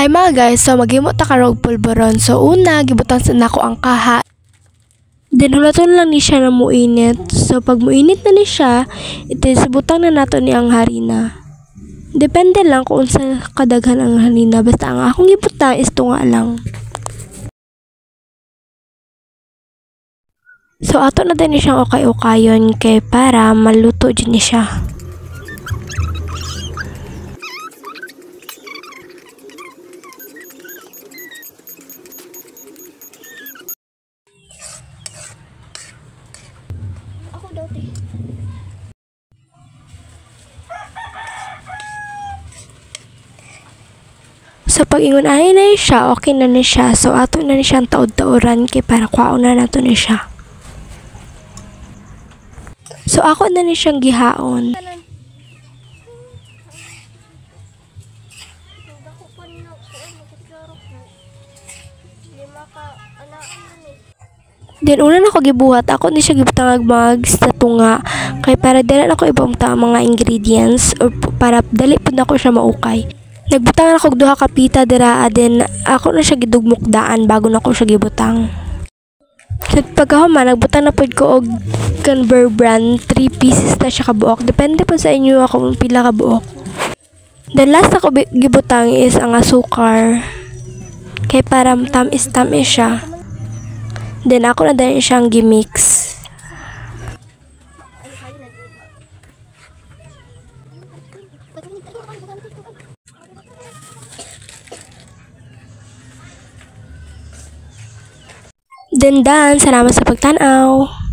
Hi mga guys, so maghimo ta karog pulburon. So una, gibutan sa nako ang kaha. Then hulaton lang ni siya na muinit. So pag muinit na ni siya, butang na nato ni ang harina. Depende lang kung sa kadaghan ang harina. Basta ang akong gibutang is tunga lang. So ato na din ni siyang ukay-ukayon kay para maluto din ni siya. So pag ingon ay na siya, okay na ni siya. So ato na ni siyang taod-taoran kay para kwaon na nato ni siya. So ako na ni siyang gihaon. Then una na ko gibuhat, ako ni siya gibutang mag sa tunga kay para dala na ko ibumta ang mga ingredients or para dali pud nako siya maukay. Nagbutang na ko duha ka pita dira, then ako na siya gidugmukdaan bago na ko siya gibutang. So pagkahuman nagbutang na pud ko og Conver brand 3 pieces na siya kabuok. Depende po sa inyo ako kung pila ka buok. Then last ako gibutang is ang asukar. Kay para tamis siya. Then ako na din siyang gimix. Then salamat sa pagtanaw.